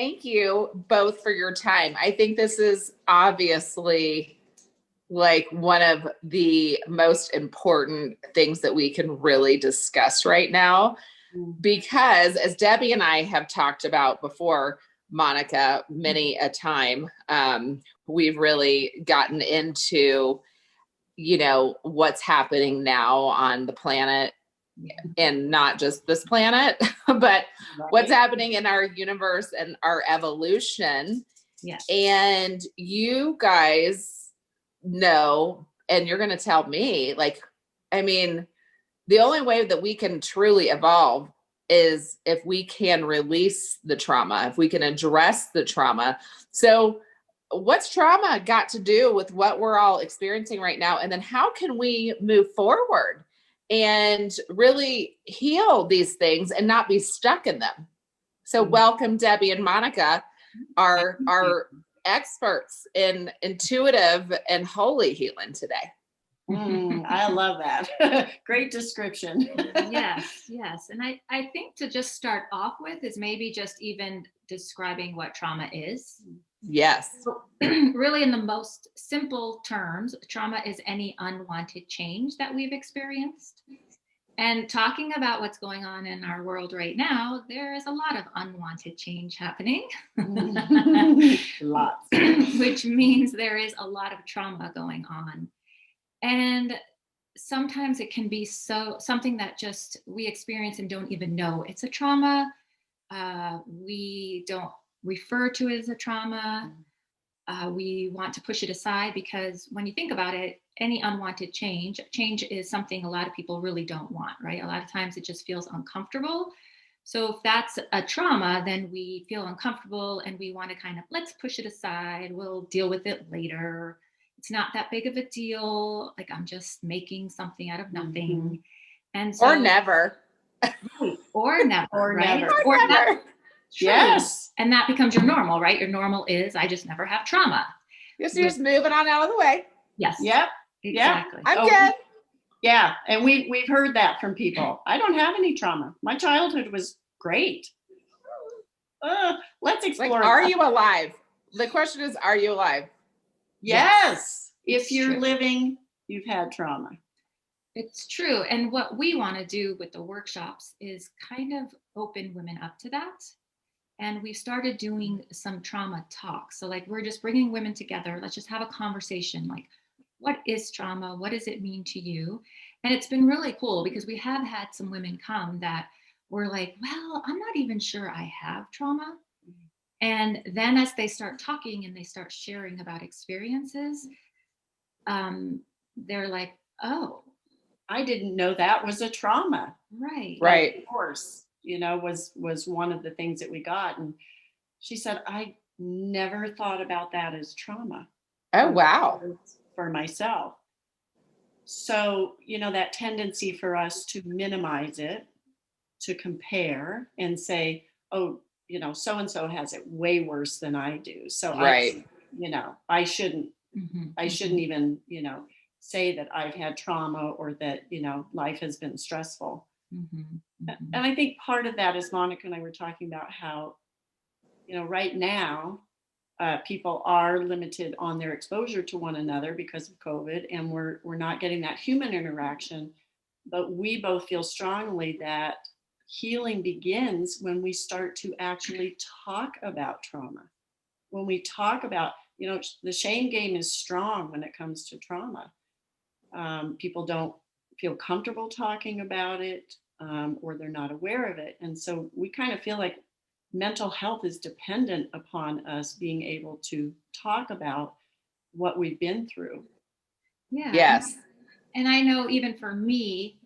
Thank you both for your time. I think this is obviously like one of the most important things that we can really discuss right now. Because as Debbie and I have talked about before, Monica, many a time, we've really gotten into, what's happening now on the planet, and not just this planet, but what's happening in our universe and our evolution. Yes. And you guys know, and you're going to tell me, like, I mean, the only way that we can truly evolve is if we can release the trauma, if we can address the trauma. So, what's trauma got to do with what we're all experiencing right now? And then how can we move forward and really heal these things and not be stuck in them? So, welcome, Debbie and Monica, our experts in intuitive and holy healing today. I love that. Great description. Yes. And I think to just start off with is maybe just even describing what trauma is. Yes. So, really, in the most simple terms, trauma is any unwanted change that we've experienced. And talking about what's going on in our world right now, there is a lot of unwanted change happening. Lots. Which means there is a lot of trauma going on. And sometimes it can be something that just we experience and don't even know it's a trauma. We don't refer to it as a trauma. We want to push it aside because when you think about it, any unwanted change is something a lot of people really don't want, right? A lot of times it just feels uncomfortable. So if that's a trauma, then we feel uncomfortable and we want to kind of, let's push it aside. We'll deal with it later. It's not that big of a deal. Like I'm just making something out of nothing. And so, or never. Or never. Or right? never. Or never. Yes. And that becomes your normal, right? Your normal is, I just never have trauma. You're just moving on out of the way. Yes. Yep. Exactly. I'm good. Yeah. And we've heard that from people. I don't have any trauma. My childhood was great. Let's explore. Like, are you alive? The question is, are you alive? Yes. If It's you're true. living, you've had trauma. It's true. And what we want to do with the workshops is kind of open women up to that. And we started doing some trauma talks. So like, we're just bringing women together. Let's just have a conversation. Like, what is trauma? What does it mean to you? And it's been really cool because we have had some women come that were like, well, I'm not even sure I have trauma. And then as they start talking and they start sharing about experiences, they're like, oh, I didn't know that was a trauma. Right. Of course, was one of the things that we got. And she said, I never thought about that as trauma. Oh, wow. For myself. So, that tendency for us to minimize it, to compare and say, oh, so-and-so has it way worse than I do. So Right. I shouldn't mm-hmm. even, say that I've had trauma or that, life has been stressful. Mm-hmm. Mm-hmm. And I think part of that is Monica and I were talking about how, right now, people are limited on their exposure to one another because of COVID, and we're not getting that human interaction. But we both feel strongly that healing begins when we start to actually talk about trauma. When we talk about, the shame game is strong when it comes to trauma. People don't feel comfortable talking about it, or they're not aware of it. And so we kind of feel like mental health is dependent upon us being able to talk about what we've been through. Yeah. Yes. And I know even for me,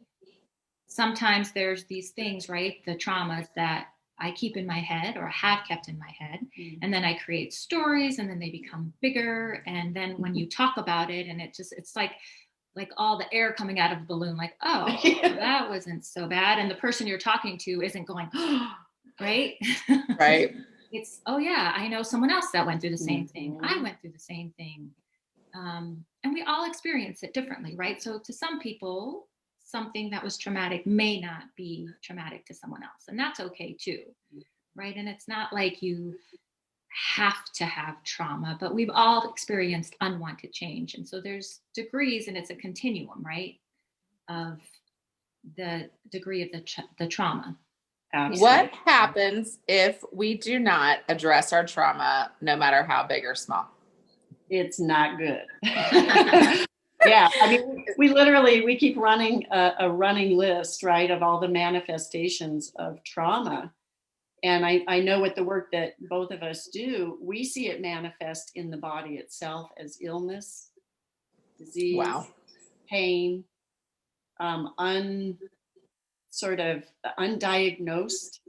sometimes there's these things, right? The traumas that I keep in my head or have kept in my head. Mm-hmm. And then I create stories and then they become bigger. And then when you talk about it and it's like all the air coming out of the balloon, like, oh, that wasn't so bad. And the person you're talking to isn't going, oh, right? Right. It's, oh yeah, I know someone else that went through the same thing. I went through the same thing. And we all experience it differently, right? So to some people, something that was traumatic may not be traumatic to someone else. And that's okay too, right? And it's not like you have to have trauma, but we've all experienced unwanted change. And so there's degrees, and it's a continuum, right? Of the degree of the trauma. Absolutely. What happens if we do not address our trauma, no matter how big or small? It's not good. Yeah, I mean, we keep running a running list, right, of all the manifestations of trauma. And I know with the work that both of us do, we see it manifest in the body itself as illness, disease, Wow. pain, sort of undiagnosed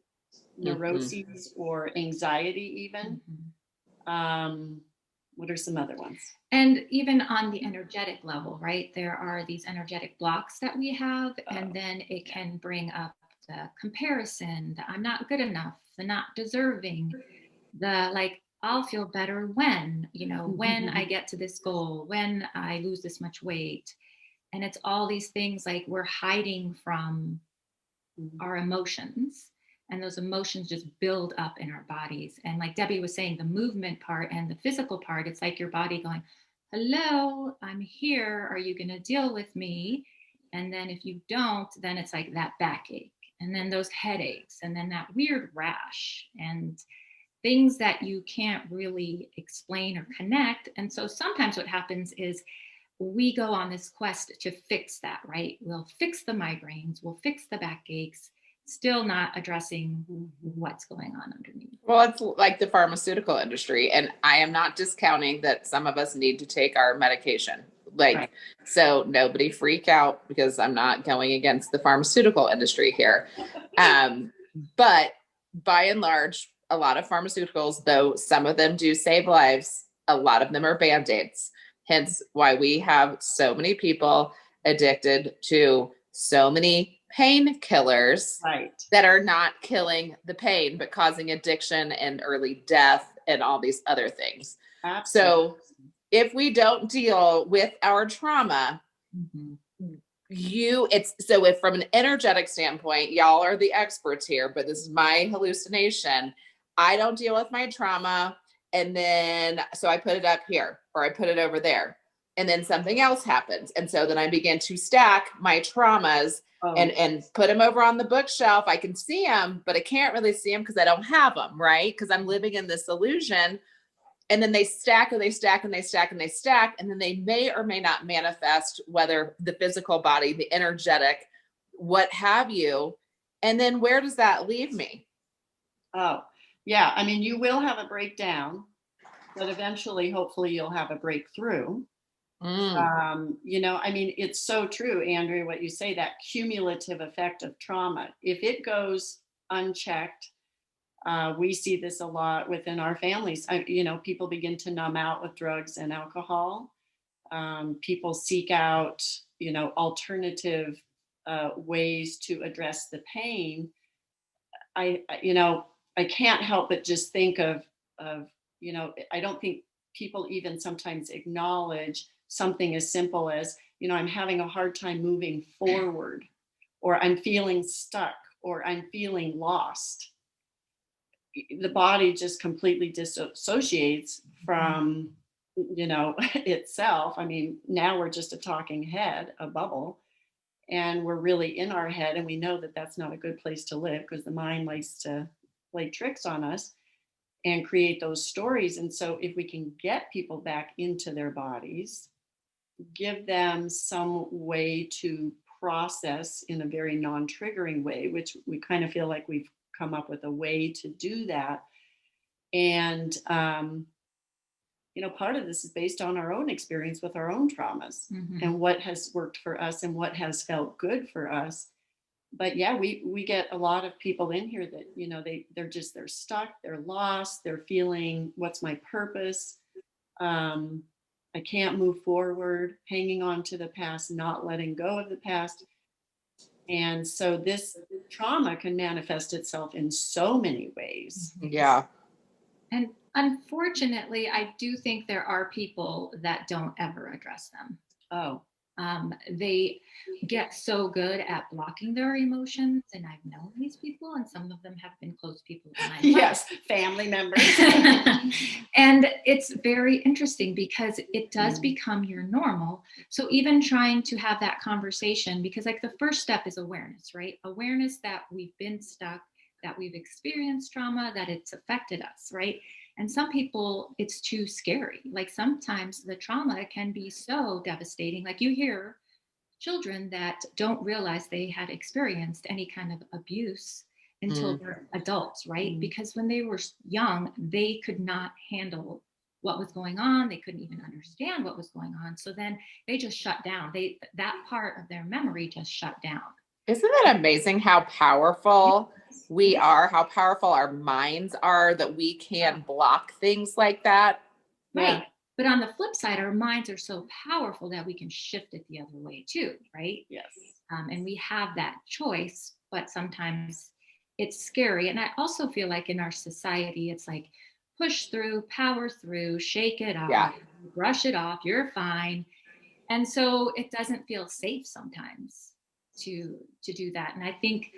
neuroses or anxiety even. What are some other ones? And even on the energetic level, right? There are these energetic blocks that we have, and then it can bring up the comparison, the I'm not good enough, the not deserving, the like, I'll feel better when, when I get to this goal, when I lose this much weight. And it's all these things like we're hiding from our emotions, and those emotions just build up in our bodies. And like Debbie was saying, the movement part and the physical part, it's like your body going, hello, I'm here, are you going to deal with me? And then if you don't, then it's like that backache, and then those headaches, and then that weird rash, and things that you can't really explain or connect. And so sometimes what happens is we go on this quest to fix that, right? We'll fix the migraines, we'll fix the backaches, still not addressing what's going on underneath. Well, it's like the pharmaceutical industry, and I am not discounting that some of us need to take our medication. Like, Right. So nobody freak out, because I'm not going against the pharmaceutical industry here. But by and large, a lot of pharmaceuticals, though some of them do save lives, a lot of them are Band-Aids. Hence why we have so many people addicted to so many painkillers, Right. that are not killing the pain, but causing addiction and early death and all these other things. Absolutely. So if we don't deal with our trauma, if from an energetic standpoint, y'all are the experts here, but this is my hallucination. I don't deal with my trauma. And then, so I put it up here, or I put it over there, and then something else happens. And so then I begin to stack my traumas and put them over on the bookshelf. I can see them, but I can't really see them because I don't have them, right? Because I'm living in this illusion. And then they stack and they stack and they stack and they stack. And then they may or may not manifest, whether the physical body, the energetic, what have you. And then where does that leave me? Oh, yeah. I mean, you will have a breakdown, but eventually, hopefully, you'll have a breakthrough. I mean, it's so true, Andrea, what you say, that cumulative effect of trauma. If it goes unchecked, we see this a lot within our families. People begin to numb out with drugs and alcohol. People seek out, alternative ways to address the pain. I can't help but just think of, I don't think people even sometimes acknowledge something as simple as, I'm having a hard time moving forward, or I'm feeling stuck, or I'm feeling lost. The body just completely disassociates from, itself. I mean, now we're just a talking head, a bubble, and we're really in our head, and we know that that's not a good place to live, because the mind likes to play tricks on us and create those stories. And so if we can get people back into their bodies, give them some way to process in a very non-triggering way, which we kind of feel like we've come up with a way to do that. And part of this is based on our own experience with our own traumas, and what has worked for us and what has felt good for us. But yeah, we get a lot of people in here that, they're stuck, they're lost, they're feeling, what's my purpose? I can't move forward, hanging on to the past, not letting go of the past. And so this trauma can manifest itself in so many ways. Yeah. And unfortunately, I do think there are people that don't ever address them. Oh, They get so good at blocking their emotions, and I've known these people, and some of them have been close people in my life. Yes, family members. And it's very interesting because it does become your normal. So even trying to have that conversation, because like the first step is awareness, right? Awareness that we've been stuck, that we've experienced trauma, that it's affected us, right? And some people, it's too scary. Like sometimes the trauma can be so devastating. Like you hear children that don't realize they had experienced any kind of abuse until they're adults, right? Because when they were young, they could not handle what was going on. They couldn't even understand what was going on. So then they just shut down. That part of their memory just shut down. Isn't that amazing how powerful we are, how powerful our minds are that we can block things like that? Right. But on the flip side, our minds are so powerful that we can shift it the other way too, right? Yes. And we have that choice, but sometimes it's scary. And I also feel like in our society, it's like push through, power through, shake it Yeah. off, brush it off, you're fine. And so it doesn't feel safe sometimes to do that. And I think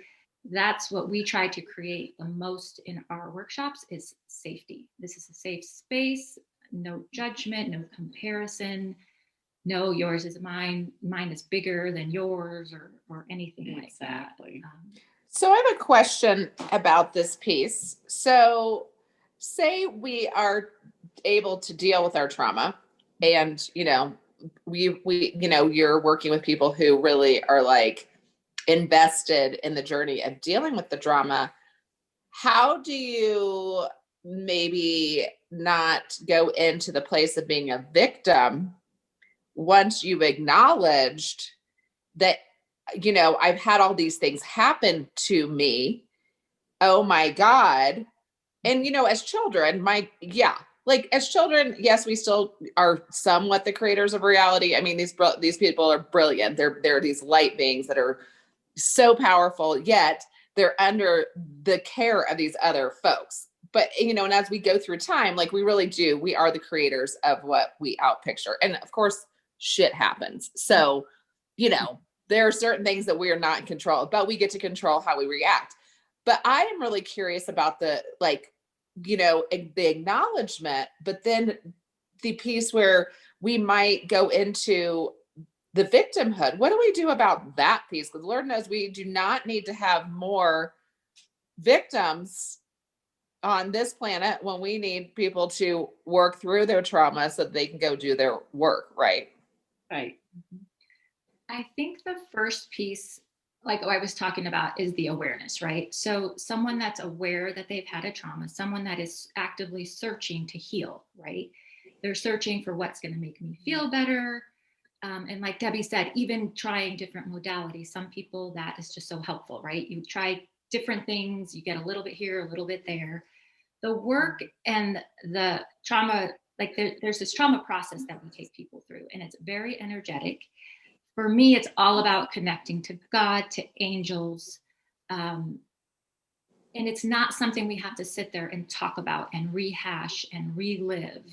that's what we try to create the most in our workshops is safety. This is a safe space, no judgment, no comparison, no yours is mine is bigger than yours or anything like that. So I have a question about this piece. So say we are able to deal with our trauma and we you're working with people who really are like invested in the journey of dealing with the drama. How do you maybe not go into the place of being a victim once you've acknowledged that, I've had all these things happen to me. Oh my God. And, as children, as children, yes, we still are somewhat the creators of reality. I mean, these people are brilliant. They're these light beings that are so powerful, yet they're under the care of these other folks. But, and as we go through time, like we really do, we are the creators of what we outpicture. And of course, shit happens. So, there are certain things that we are not in control, but we get to control how we react. But I am really curious about the acknowledgement, but then the piece where we might go into the victimhood. What do we do about that piece? Because Lord knows we do not need to have more victims on this planet when we need people to work through their trauma so that they can go do their work, right? Right. I think the first piece, like I was talking about, is the awareness, right? So someone that's aware that they've had a trauma, someone that is actively searching to heal, right? They're searching for what's going to make me feel better. And like Debbie said, even trying different modalities. Some people that is just so helpful, right? You try different things, you get a little bit here, a little bit there. The work and the trauma, like there's this trauma process that we take people through, and it's very energetic. For me, it's all about connecting to God, to angels. And it's not something we have to sit there and talk about and rehash and relive.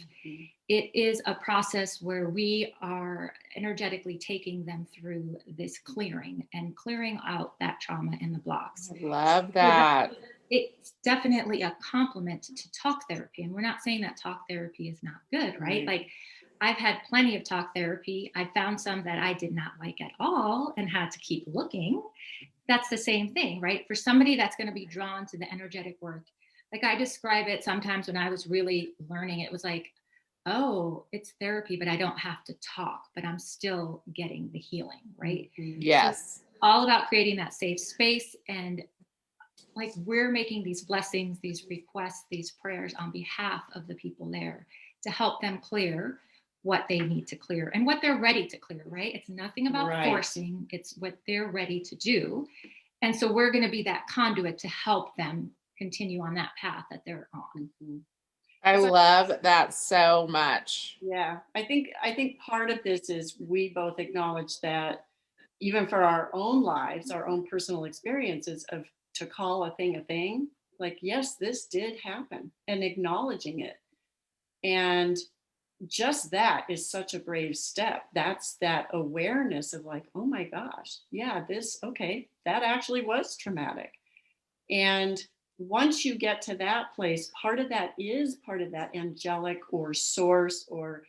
It is a process where we are energetically taking them through this clearing and clearing out that trauma and the blocks. I love that. It's definitely a complement to talk therapy. And we're not saying that talk therapy is not good, right? Like I've had plenty of talk therapy. I found some that I did not like at all and had to keep looking. That's the same thing, right? For somebody that's going to be drawn to the energetic work, like I describe it sometimes when I was really learning, it was like, oh, it's therapy, but I don't have to talk, but I'm still getting the healing, right? Yes. So all about creating that safe space. And like we're making these blessings, these requests, these prayers on behalf of the people there to help them clear what they need to clear and what they're ready to clear, right? It's nothing about forcing, it's what they're ready to do. And so we're going to be that conduit to help them continue on that path that they're on. I love that so much. Yeah, I think part of this is we both acknowledge that even for our own lives, our own personal experiences of to call a thing, like, yes, this did happen, and acknowledging it. And just that is such a brave step. That's that awareness of like, oh my gosh, yeah, okay, that actually was traumatic. And once you get to that place, part of that is part of that angelic or source or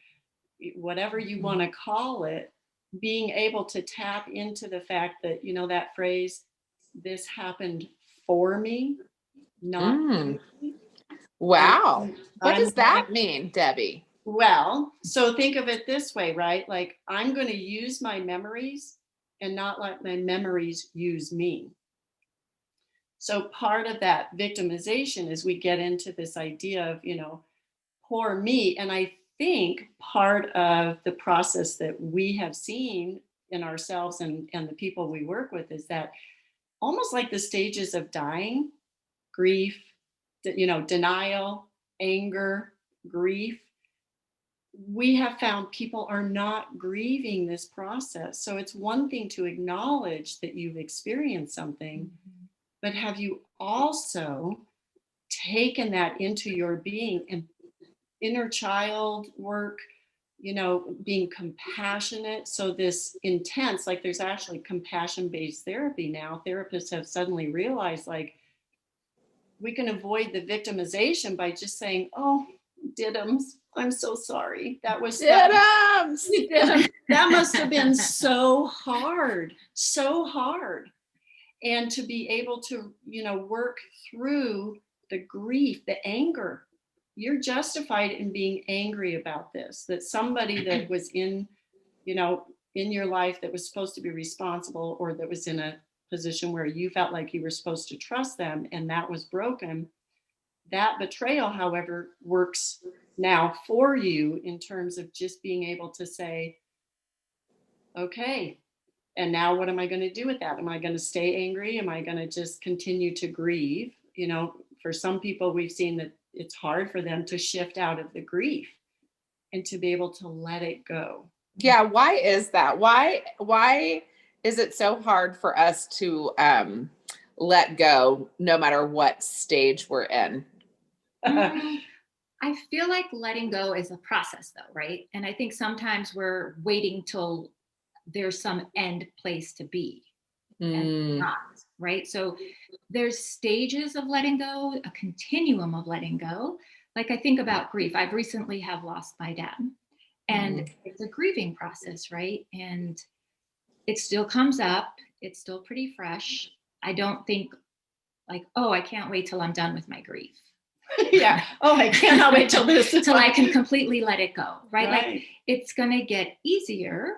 whatever you want to call it, being able to tap into the fact that, that phrase, this happened for me, not Mm. me. And Wow. What I'm does that mean, Debbie? well, so think of it this way, right? Like I'm going to use my memories and not let my memories use me. So part of that victimization is we get into this idea of, poor me. And I think part of the process that we have seen in ourselves and the people we work with is that almost like the stages of dying, grief, denial, anger, grief, we have found people are not grieving this process. So it's one thing to acknowledge that you've experienced something, but have you also taken that into your being and inner child work, being compassionate? So this intense, like there's actually compassion-based therapy now. Therapists have suddenly realized like we can avoid the victimization by just saying, oh, diddums, I'm so sorry. That was Diddums! you did 'em. That must have been so hard, so hard. And to be able to, work through the grief, the anger. You're justified in being angry about this, that somebody that was in your life that was supposed to be responsible or that was in a position where you felt like you were supposed to trust them and that was broken. That betrayal, however, works now for you in terms of just being able to say, okay, and now what am I going to do with that? Am I going to stay angry? Am I going to just continue to grieve? For some people, we've seen that it's hard for them to shift out of the grief and to be able to let it go. Yeah, why is that? Why is it so hard for us to let go no matter what stage we're in? I feel like letting go is a process though, right? And I think sometimes we're waiting till there's some end place to be and not, right? So there's stages of letting go, a continuum of letting go. Like I think about grief. I've recently have lost my dad and it's a grieving process, right? And it still comes up. It's still pretty fresh. I don't think like, oh, I can't wait till I'm done with my grief. Yeah. Oh, I cannot wait till this till I can completely let it go, right? Right. Like it's going to get easier,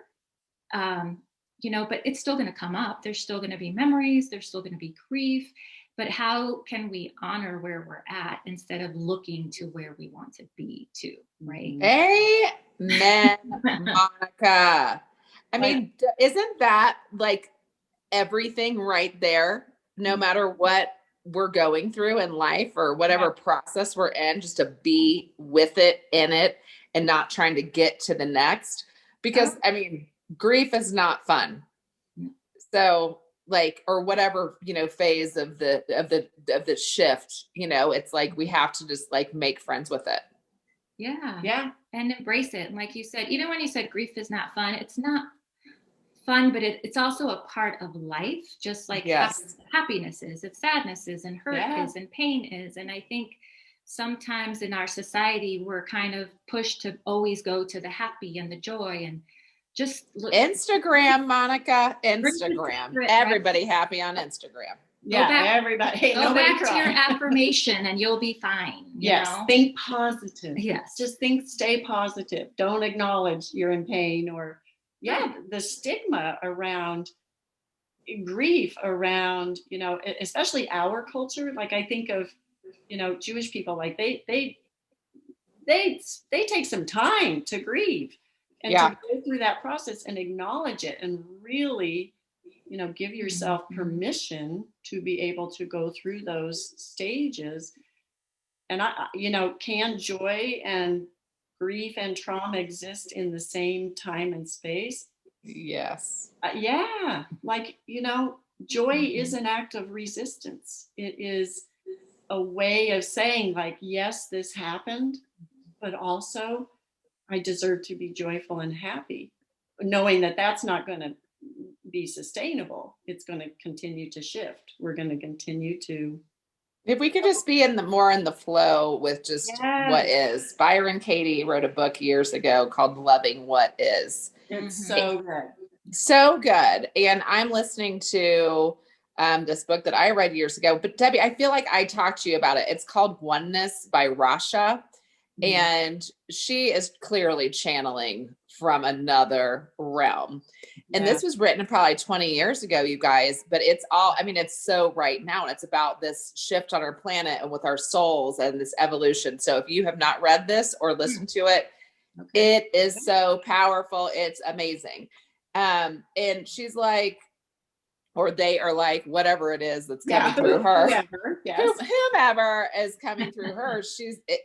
but it's still going to come up. There's still going to be memories. There's still going to be grief. But how can we honor where we're at instead of looking to where we want to be too, right? Amen, Monica. I mean, isn't that like everything right there, no matter what we're going through in life or whatever process we're in, just to be with it, in it, and not trying to get to the next? Because I mean, grief is not fun. So like, or whatever, phase of the shift, it's like we have to just like make friends with it. Yeah. And embrace it. And like you said, even when you said grief is not fun, it's not fun, but it's also a part of life, just like happiness is, if sadness is, and hurt is, and pain is. And I think sometimes in our society, we're kind of pushed to always go to the happy and the joy and just look. Instagram, Monica, Instagram. Everybody happy on Instagram. Everybody. Go back to your affirmation and you'll be fine. Yes. Think positive. Yes. Just stay positive. Don't acknowledge you're in pain or the stigma around grief, around, especially our culture. Like I think of, Jewish people, like they take some time to grieve and to go through that process and acknowledge it and really, give yourself permission to be able to go through those stages. And can joy and grief and trauma exist in the same time and space? Yes. Joy is an act of resistance. It is a way of saying like, yes, this happened, but also I deserve to be joyful and happy, knowing that that's not going to be sustainable. It's going to continue to shift. We're going to continue to. If we could just be in the more in the flow with just what Yes, is. Byron Katie wrote a book years ago called Loving What Is. it's Mhm. so good. So good. And I'm listening to this book that I read years ago. But Debbie, I feel like I talked to you about it. It's called Oneness by Rasha. And she is clearly channeling from another realm. And Yeah. this was written probably 20 years ago, you guys, but it's all, I mean, it's so right now. And it's about this shift on our planet and with our souls and this evolution. So if you have not read this or listened to it, Okay. it is so powerful. It's amazing. And she's like, or they are like, whatever it is that's coming through her, Whoever, yes. whomever is coming through her,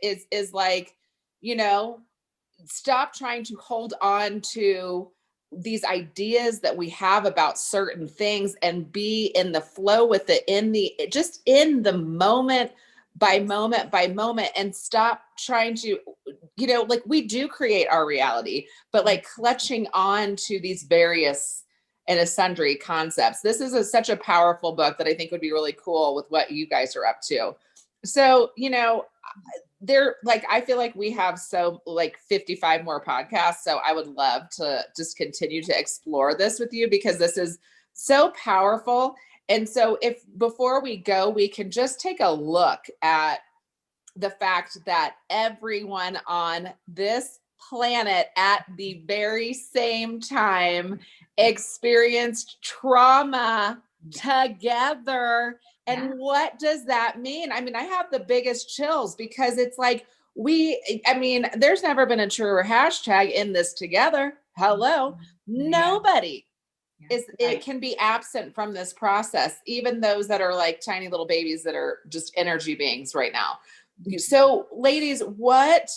is like, you know, stop trying to hold on to these ideas that we have about certain things and be in the flow with it, in the just in the moment by moment by moment, and stop trying to, you know, like we do create our reality, but like clutching on to these various and sundry concepts. This is such a powerful book that I think would be really cool with what you guys are up to. So, you know, they're like, I feel like we have so like 55 more podcasts. So I would love to just continue to explore this with you because this is so powerful. And so if before we go, we can just take a look at the fact that everyone on this planet at the very same time experienced trauma together. And Yeah. what does that mean? I mean, I have the biggest chills because it's like I mean, there's never been a truer hashtag in this together. Hello. Nobody it can be absent from this process, even those that are like tiny little babies that are just energy beings right now. So, ladies, what,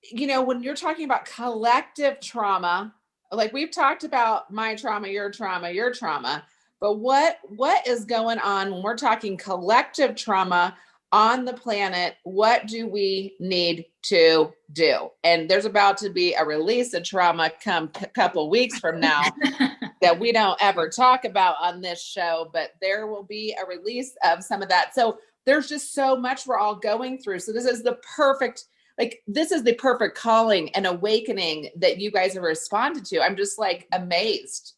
you know, when you're talking about collective trauma, like we've talked about my trauma, your trauma, but what is going on when we're talking collective trauma on the planet? What do we need to do? And there's about to be a release of trauma come a couple weeks from now that we don't ever talk about on this show, but there will be a release of some of that. So there's just so much we're all going through. So this is the perfect, like, this is the perfect calling and awakening that you guys have responded to. I'm just like amazed.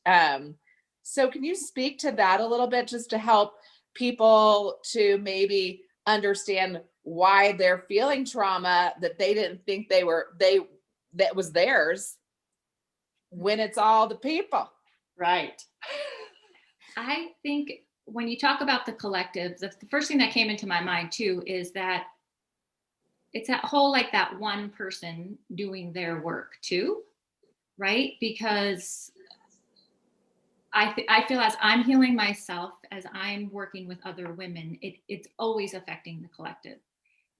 So can you speak to that a little bit just to help people to maybe understand why they're feeling trauma that they didn't think that was theirs when it's all the people? Right. I think when you talk about the collective, the first thing that came into my mind too is that it's that whole like that one person doing their work too, right? Because I feel as I'm healing myself, as I'm working with other women, it's always affecting the collective.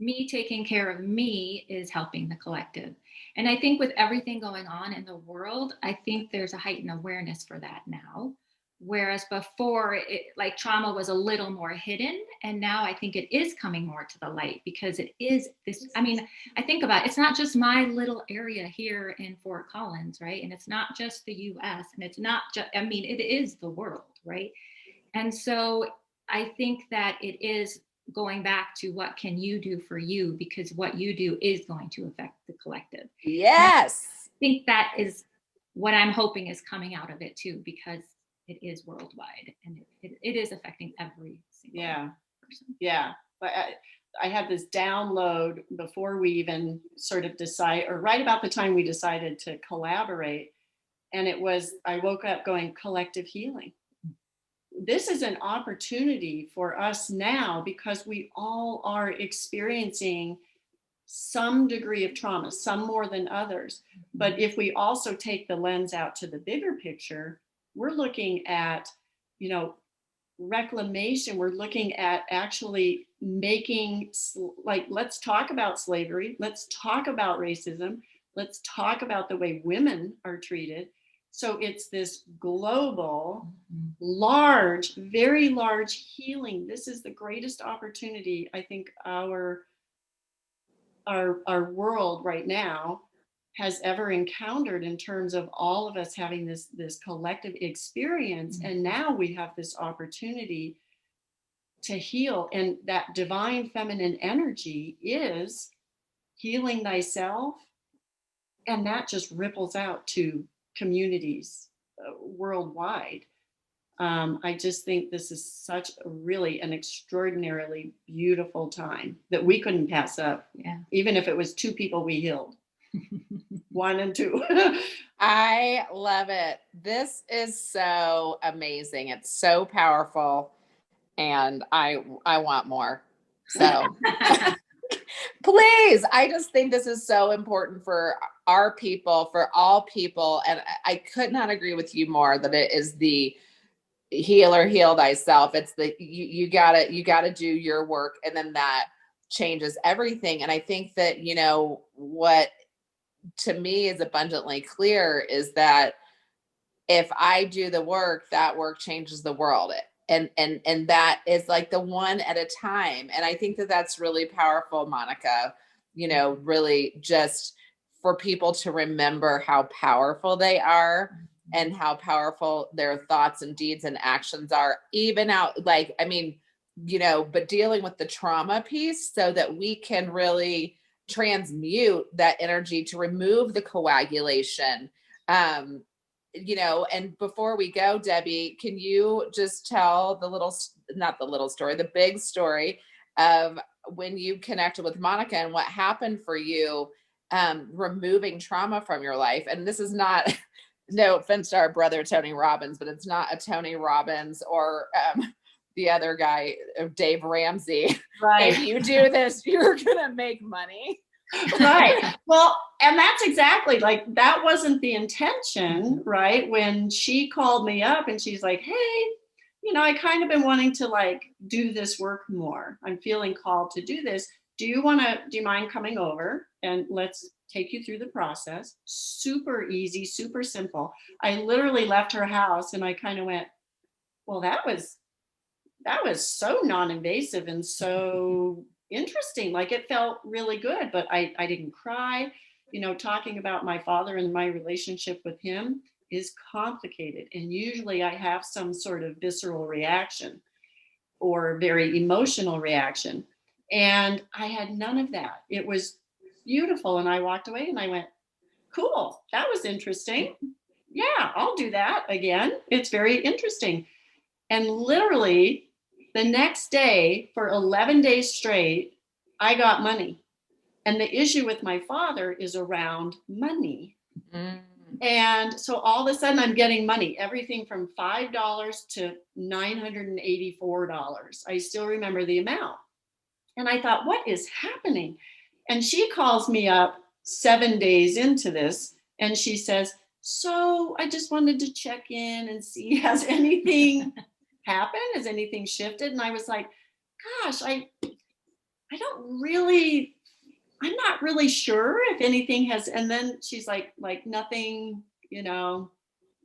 Me taking care of me is helping the collective. And I think with everything going on in the world, I think there's a heightened awareness for that now. Whereas before, it like trauma was a little more hidden. And now I think it is coming more to the light because it is this. I mean, I think about it, it's not just my little area here in Fort Collins, right? And it's not just the US, and it's not just, I mean, it is the world, right? And so I think that it is going back to what can you do for you, because what you do is going to affect the collective. Yes. I think that is what I'm hoping is coming out of it too, because it is worldwide and it is affecting every single person. Yeah. But I had this download before we even sort of decide, or right about the time we decided to collaborate. And it was, I woke up going, collective healing. This is an opportunity for us now because we all are experiencing some degree of trauma, some more than others. But if we also take the lens out to the bigger picture, we're looking at, you know, reclamation. We're looking at actually making, like, let's talk about slavery. Let's talk about racism. Let's talk about the way women are treated. So it's this global, large, very large healing. This is the greatest opportunity, I think, our world right now has ever encountered in terms of all of us having this collective experience. Mm-hmm. And now we have this opportunity to heal. And that divine feminine energy is healing thyself. And that just ripples out to communities worldwide. I just think this is such a really an extraordinarily beautiful time that we couldn't pass up, Yeah. even if it was 2 people we healed. 1 and 2. I love it. This is so amazing. It's so powerful, and I want more. So please, I just think this is so important for our people, for all people, and I could not agree with you more that it is the heal thyself. It's the you gotta do your work, and then that changes everything. And I think that, you know, what to me is abundantly clear is that if I do the work, that work changes the world. And that is like the one at a time. And I think that that's really powerful, Monica, you know, really just for people to remember how powerful they are and how powerful their thoughts and deeds and actions are, even out, like, I mean, you know, but dealing with the trauma piece so that we can really transmute that energy to remove the coagulation. You know, and before we go, Debbie, can you just tell the little, not the little story, the big story of when you connected with Monica and what happened for you, removing trauma from your life? And this is not, no offense to our brother, Tony Robbins, but it's not a Tony Robbins or the other guy, Dave Ramsey. Right. If you do this, you're going to make money. Right. Well, and that's exactly like, that wasn't the intention, right? When she called me up and she's like, hey, you know, I kind of been wanting to like do this work more. I'm feeling called to do this. Do you mind coming over and let's take you through the process? Super easy, super simple. I literally left her house and I kind of went, well, that was so non-invasive and so interesting. Like it felt really good, but I didn't cry. You know, talking about my father and my relationship with him is complicated. And usually I have some sort of visceral reaction or very emotional reaction. And I had none of that. It was beautiful. And I walked away and I went, cool, that was interesting. Yeah, I'll do that again. It's very interesting. And literally the next day for 11 days straight, I got money. And the issue with my father is around money. Mm. And so all of a sudden I'm getting money, everything from $5 to $984. I still remember the amount. And I thought, what is happening? And she calls me up 7 days into this and she says, so I just wanted to check in and see, has anything happened? Has anything shifted? And I was like, gosh, I'm not really sure if anything has. And then she's like nothing, you know,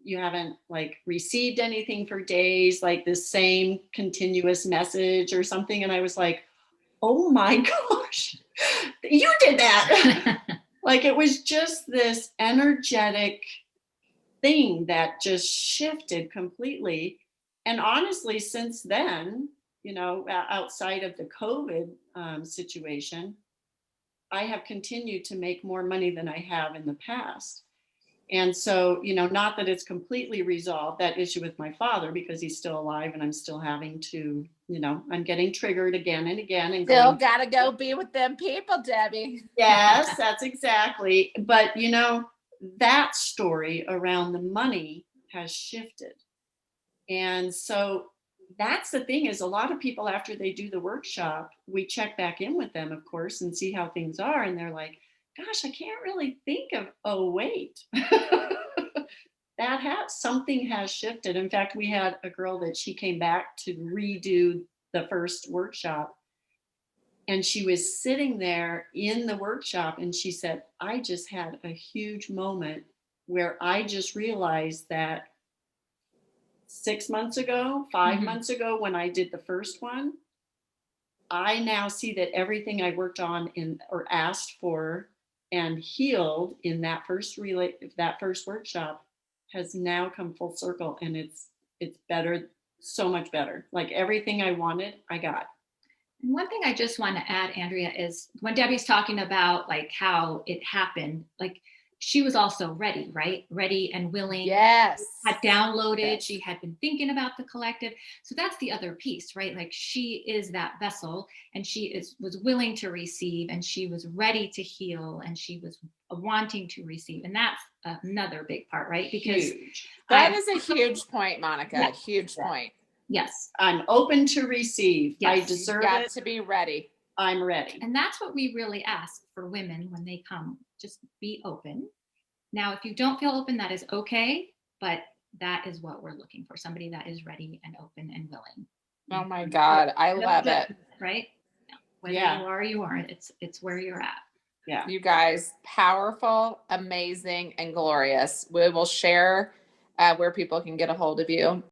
you haven't like received anything for days, like this same continuous message or something. And I was like, oh my gosh, you did that. Like it was just this energetic thing that just shifted completely. And honestly, since then, you know, outside of the COVID situation, I have continued to make more money than I have in the past. And so, you know, not that it's completely resolved that issue with my father because he's still alive and I'm still having to, you know, I'm getting triggered again and again. And still got to go be with them people, Debbie. Yes, that's exactly. But, you know, that story around the money has shifted. And so that's the thing is a lot of people after they do the workshop, we check back in with them, of course, and see how things are. And they're like, gosh, I can't really think of, oh, wait, something has shifted. In fact, we had a girl that she came back to redo the first workshop. And she was sitting there in the workshop and she said, I just had a huge moment where I just realized that 6 months ago, 5 months ago, when I did the first one, I now see that everything I worked on or asked for and healed in that first workshop has now come full circle, and it's better, so much better. Like everything I wanted, I got. And one thing I just want to add, Andrea, is when Debbie's talking about like how it happened, like she was also ready, right? Ready and willing. Yes. Had downloaded, Yes. she had been thinking about the collective. So that's the other piece, right? Like she is that vessel, and was willing to receive, and she was ready to heal, and she was wanting to receive. And that's another big part, right? Because Huge. That is a huge point, Monica. Yeah. Huge point. Yes. I'm open to receive. I Yes. deserve Got it. to be ready. I'm ready. And that's what we really ask for women when they come. Just be open. Now, if you don't feel open, that is okay, but that is what we're looking for, somebody that is ready and open and willing. Oh my God, I love it. Right? Whether Yeah. you are, it's where you're at. Yeah. You guys, powerful, amazing, and glorious. We will share where people can get a hold of you.